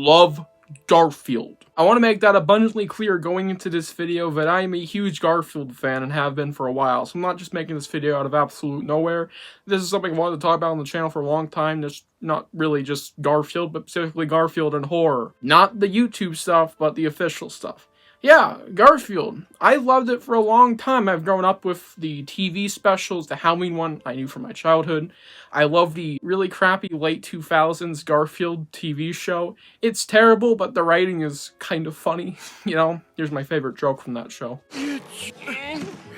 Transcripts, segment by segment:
love Garfield. I want to make that abundantly clear going into this video that I am a huge Garfield fan and have been for a while, so I'm not just making this video out of absolute nowhere. This is something I wanted to talk about on the channel for a long time. That's not really just Garfield, but specifically Garfield and horror. Not the YouTube stuff, but the official stuff. Yeah, Garfield. I loved it for a long time. I've grown up with the TV specials, the Halloween one I knew from my childhood. I love the really crappy late 2000s Garfield TV show. It's terrible, but the writing is kind of funny. You know, here's my favorite joke from that show.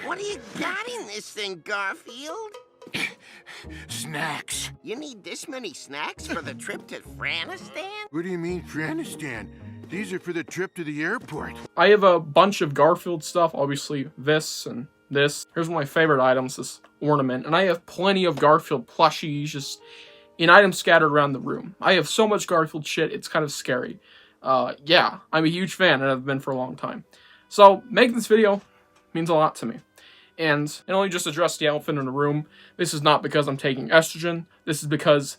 What do you got in this thing, Garfield? Snacks. You need this many snacks for the trip to Franistan? What do you mean, Franistan? These are for the trip to the airport. I have a bunch of Garfield stuff, obviously this and this. Here's one of my favorite items, this ornament. And I have plenty of Garfield plushies just in items scattered around the room. I have so much Garfield shit, it's kind of scary. Yeah, I'm a huge fan and I've been for a long time. So, making this video means a lot to me. And I only just addressed the elephant in the room. This is not because I'm taking estrogen. This is because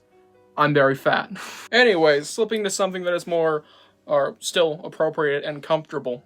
I'm very fat. Anyways, slipping to something that is more still appropriate and comfortable.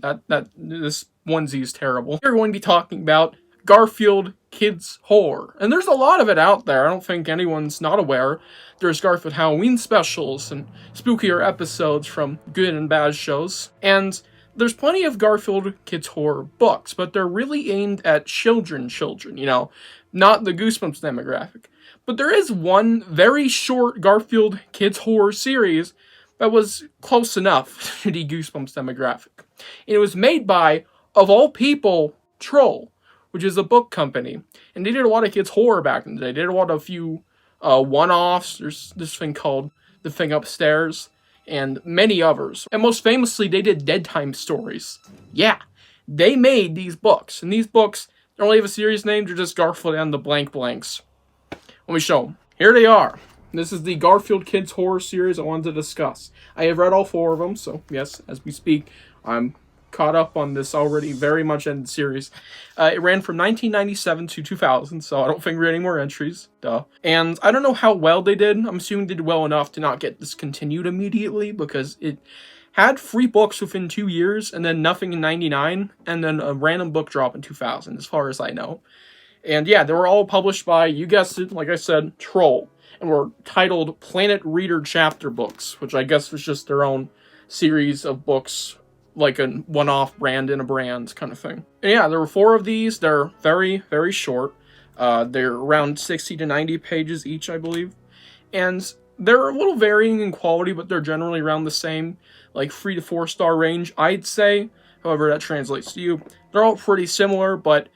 This onesie is terrible. We're going to be talking about Garfield kids horror. And there's a lot of it out there. I don't think anyone's not aware. There's Garfield Halloween specials and spookier episodes from good and bad shows. And there's plenty of Garfield kids horror books, but they're really aimed at children, you know, not the Goosebumps demographic. But there is one very short Garfield kids horror series that was close enough to the Goosebumps demographic. And it was made by, of all people, Troll, which is a book company. And they did a lot of kids' horror back in the day. They did a few one-offs. There's this thing called The Thing Upstairs, and many others. And most famously, they did Dead Time stories. Yeah, they made these books. And these books don't really have a serious name. They're just Garfield and the blank blanks. Let me show them. Here they are. This is the Garfield Kids Horror series I wanted to discuss. I have read all 4 of them, so yes, as we speak, I'm caught up on this already very much ended series. It ran from 1997 to 2000, so I don't think we had any more entries. Duh. And I don't know how well they did. I'm assuming they did well enough to not get discontinued immediately, because it had 3 books within 2 years, and then nothing in 99, and then a random book drop in 2000, as far as I know. And yeah, they were all published by, you guessed it, like I said, Troll. And were titled Planet Reader chapter books, which I guess was just their own series of books, like a one-off brand in a brand kind of thing. And yeah, there were 4 of these. They're very, very short. They're around 60 to 90 pages each, I believe. And they're a little varying in quality, but they're generally around the same, like 3 to 4 star range, I'd say. However that translates to you. They're all pretty similar, but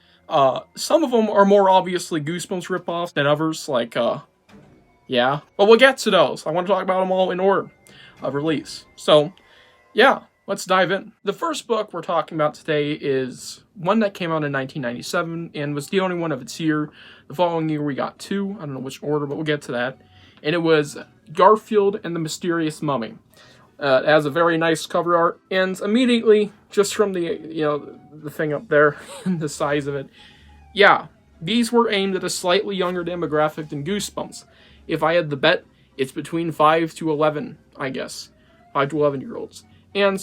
some of them are more obviously Goosebumps ripoffs than others, like, yeah, but we'll get to those. I want to talk about them all in order of release. So, yeah, let's dive in. The first book we're talking about today is one that came out in 1997 and was the only one of its year. The following year we got 2. I don't know which order, but we'll get to that. And it was Garfield and the Mysterious Mummy. It has a very nice cover art, and immediately, just from the, the thing up there and the size of it, yeah, these were aimed at a slightly younger demographic than Goosebumps. If I had the bet, it's between 5 to 11, I guess. 5 to 11-year-olds. And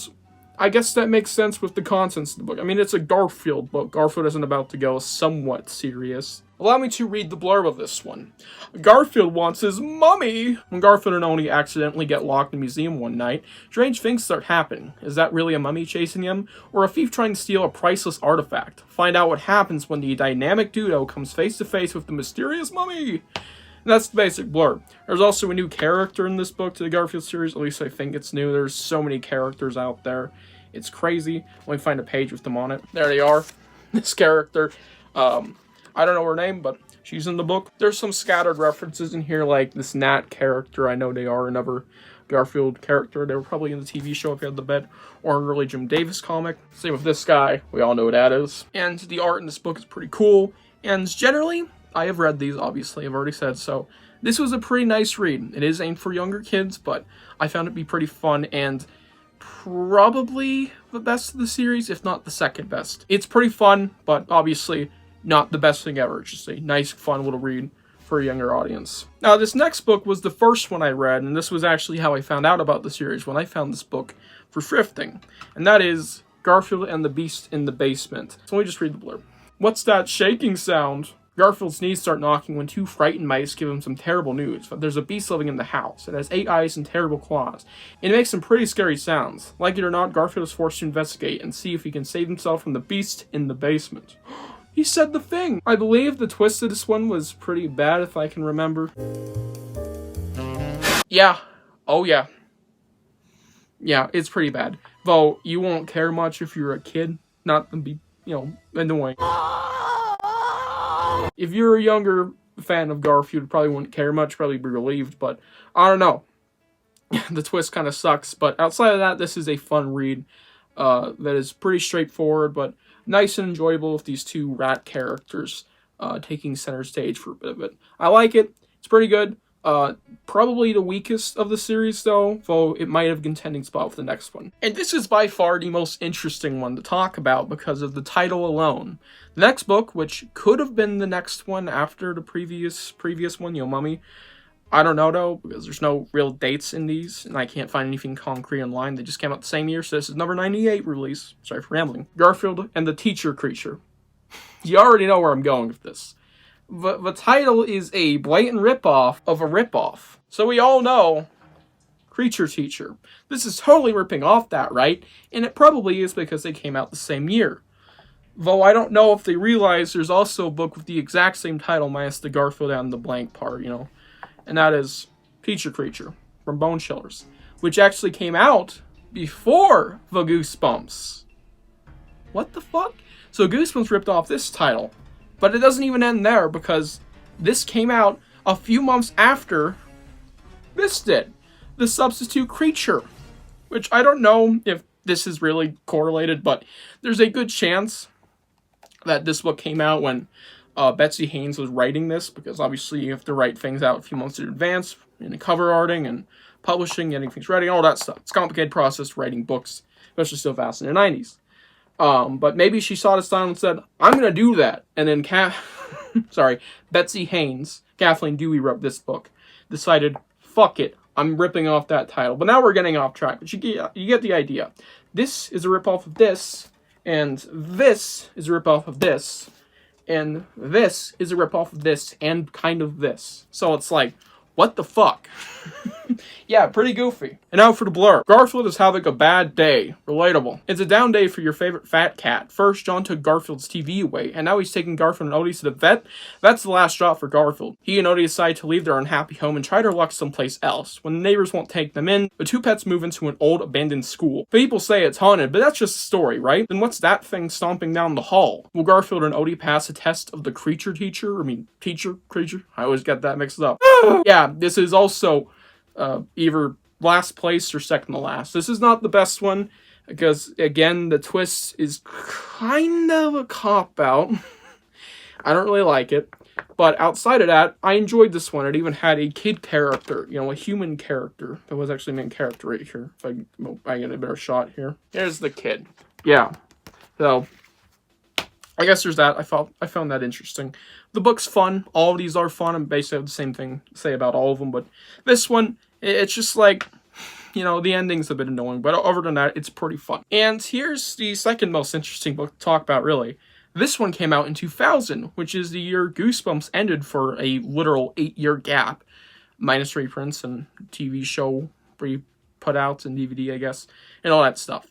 I guess that makes sense with the contents of the book. I mean, it's a Garfield book. Garfield isn't about to go somewhat serious. Allow me to read the blurb of this one. Garfield wants his mummy! When Garfield and Oni accidentally get locked in a museum one night, strange things start happening. Is that really a mummy chasing him? Or a thief trying to steal a priceless artifact? Find out what happens when the dynamic duo comes face to face with the mysterious mummy! And that's the basic blurb. There's also a new character in this book to the Garfield series. At least I think it's new. There's so many characters out there. It's crazy. Let me find a page with them on it. There they are. This character. I don't know her name, but she's in the book. There's some scattered references in here, like this Nat character. I know they are another Garfield character. They were probably in the TV show if you had the bet, or an early Jim Davis comic. Same with this guy. We all know who that is. And the art in this book is pretty cool. And generally, I have read these, obviously, I've already said so. This was a pretty nice read. It is aimed for younger kids, but I found it to be pretty fun and probably the best of the series, if not the second best. It's pretty fun, but obviously not the best thing ever. It's just a nice, fun little read for a younger audience. Now, this next book was the first one I read, and this was actually how I found out about the series, when I found this book for thrifting. And that is Garfield and the Beast in the Basement. So let me just read the blurb. What's that shaking sound? Garfield's knees start knocking when two frightened mice give him some terrible news. There's a beast living in the house. It has 8 eyes and terrible claws. It makes some pretty scary sounds. Like it or not, Garfield is forced to investigate and see if he can save himself from the beast in the basement. He said the thing! I believe the twist of this one was pretty bad, if I can remember. Yeah. Oh yeah. Yeah, it's pretty bad. Though, you won't care much if you're a kid. Not to be, annoying. If you're a younger fan of Garfield, you probably wouldn't care much, probably be relieved, but I don't know. The twist kind of sucks, but outside of that, this is a fun read that is pretty straightforward, but nice and enjoyable with these two rat characters taking center stage for a bit of it. I like it. It's pretty good. Probably the weakest of the series, though it might have a contending spot with the next one. And this is by far the most interesting one to talk about because of the title alone. The next book, which could have been the next one after the previous one, Mummy. I don't know, though, because there's no real dates in these, and I can't find anything concrete online. They just came out the same year, so this is number 98 release. Sorry for rambling. Garfield and the Teacher Creature. You already know where I'm going with this. The title is a blatant ripoff of a ripoff. So we all know Creature Teacher. This is totally ripping off that, right? And it probably is because they came out the same year. Though I don't know if they realize there's also a book with the exact same title minus the Garfield and the blank part, And that is Teacher Creature from Bone Chillers, which actually came out before the Goosebumps. What the fuck? So Goosebumps ripped off this title. But it doesn't even end there, because this came out a few months after this did. The Substitute Creature. Which I don't know if this is really correlated, but there's a good chance that this book came out when Betsy Haynes was writing this, because obviously you have to write things out a few months in advance, in cover arting and publishing, getting things ready, all that stuff. It's a complicated process writing books, especially so fast in the 90s. But maybe she saw this title and said, I'm going to do that. And then Betsy Haynes, Kathleen Dewey wrote this book, decided, fuck it, I'm ripping off that title. But now we're getting off track, but you get the idea. This is a ripoff of this, and this is a ripoff of this, and this is a ripoff of this, and kind of this. So it's like, what the fuck? Yeah, pretty goofy. And now for the blurb. Garfield is having a bad day. Relatable. It's a down day for your favorite fat cat. First, John took Garfield's TV away, and now he's taking Garfield and Odie to the vet. That's the last straw for Garfield. He and Odie decide to leave their unhappy home and try their luck someplace else. When the neighbors won't take them in, the two pets move into an old abandoned school. People say it's haunted, but that's just a story, right? Then what's that thing stomping down the hall? Will Garfield and Odie pass a test of the Creature Teacher? Teacher? Creature? I always get that mixed up. Yeah, this is also either last place or second to last. This is not the best one, because, again, the twist is kind of a cop-out. I don't really like it. But outside of that, I enjoyed this one. It even had a kid character, a human character. That was actually the main character right here. If I get a better shot here. Here's the kid. Yeah. So, I guess there's that. I found that interesting. The book's fun. All of these are fun. I'm basically have the same thing to say about all of them. But this one, it's just like, the ending's a bit annoying. But other than that, it's pretty fun. And here's the second most interesting book to talk about, really. This one came out in 2000, which is the year Goosebumps ended for a literal 8-year gap. Minus reprints and TV show put out and DVD, I guess. And all that stuff.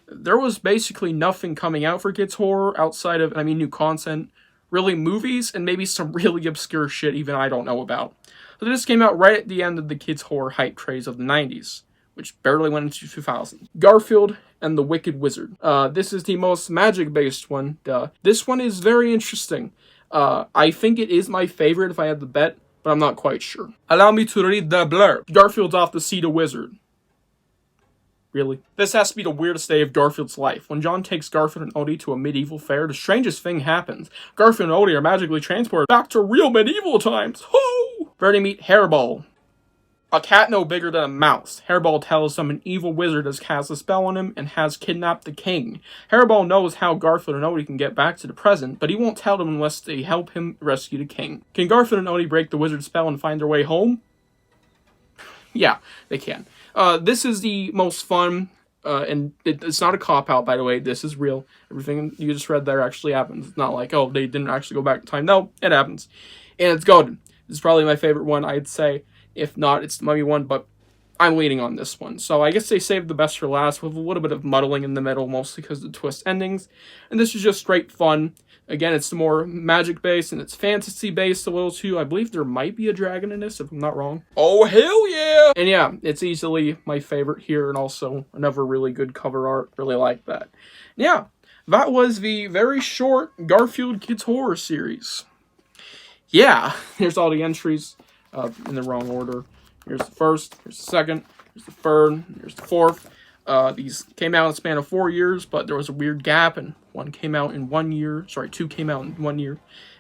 There was basically nothing coming out for kids' horror outside of, new content, really movies, and maybe some really obscure shit even I don't know about. So this came out right at the end of the kids' horror hype craze of the 90s, which barely went into 2000. Garfield and the Wicked Wizard. This is the most magic-based one. This one is very interesting. I think it is my favorite if I had to bet, but I'm not quite sure. Allow me to read the blurb. Garfield's off to see the wizard. Really? This has to be the weirdest day of Garfield's life. When John takes Garfield and Odie to a medieval fair, the strangest thing happens. Garfield and Odie are magically transported back to real medieval times. Ho! Where they meet Hairball, A cat no bigger than a mouse. Hairball tells them an evil wizard has cast a spell on him and has kidnapped the king. Hairball knows how Garfield and Odie can get back to the present, but he won't tell them unless they help him rescue the king. Can Garfield and Odie break the wizard's spell and find their way home? Yeah, they can. This is the most fun, and it's not a cop-out, by the way. This is real. Everything you just read there actually happens. It's not like, oh, they didn't actually go back in time. No, it happens. And it's golden. This is probably my favorite one, I'd say. If not, it's the mummy one, but I'm leaning on this one. So I guess they saved the best for last with a little bit of muddling in the middle, mostly because of the twist endings. And this is just straight fun. Again, it's the more magic-based and it's fantasy-based a little too. I believe there might be a dragon in this, if I'm not wrong. Oh, hell yeah! And yeah, it's easily my favorite here, and also another really good cover art. Really like that. Yeah, that was the very short Garfield Kids Horror series. Yeah, here's all the entries. In the wrong order. Here's the first, here's the second, here's the third, here's the fourth. These came out in a span of 4 years, but there was a weird gap, and one came out in 1 year. Sorry, two came out in 1 year.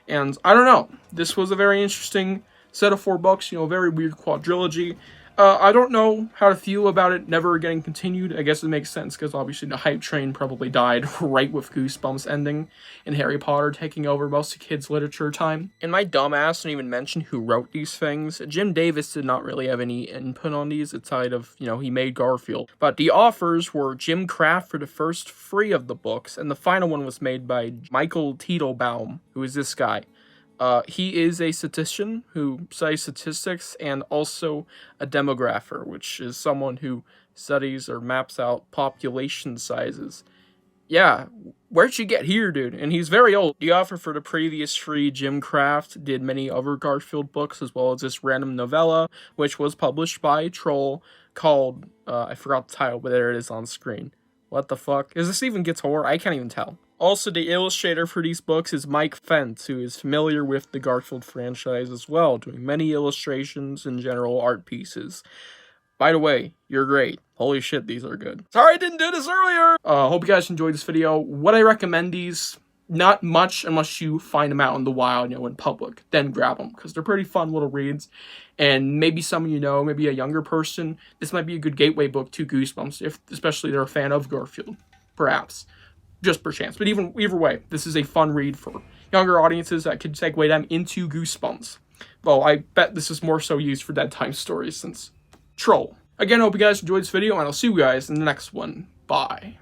And I don't know. This was a very interesting set of 4 books, you know, very weird quadrilogy. I don't know how to feel about it never getting continued. I guess it makes sense because obviously the hype train probably died right with Goosebumps ending and Harry Potter taking over most of kids' literature time. And my dumbass didn't even mention who wrote these things. Jim Davis did not really have any input on these outside of, you know, he made Garfield. But the authors were Jim Kraft for the first 3 of the books, and the final one was made by Michael Teitelbaum, who is this guy. He is a statistician who studies statistics and also a demographer, which is someone who studies or maps out population sizes. Yeah, where'd you get here, dude? And he's very old. The author for the previous 3, Jim Kraft, did many other Garfield books, as well as this random novella, which was published by Troll, called, I forgot the title, but there it is on screen. What the fuck? Is this even Kids Horror? I can't even tell. Also, the illustrator for these books is Mike Fentz, who is familiar with the Garfield franchise as well, doing many illustrations and general art pieces. By the way, you're great. Holy shit, these are good. Sorry I didn't do this earlier! Hope you guys enjoyed this video. Would I recommend these? Not much, unless you find them out in the wild, you know, in public. Then grab them, because they're pretty fun little reads. And maybe some you know, maybe a younger person, this might be a good gateway book to Goosebumps, if especially they're a fan of Garfield. Perhaps. Just per chance. But either way, this is a fun read for younger audiences that could segue them into Goosebumps. Well, I bet this is more so used for Dead Time stories since Troll. Again, I hope you guys enjoyed this video, and I'll see you guys in the next one. Bye.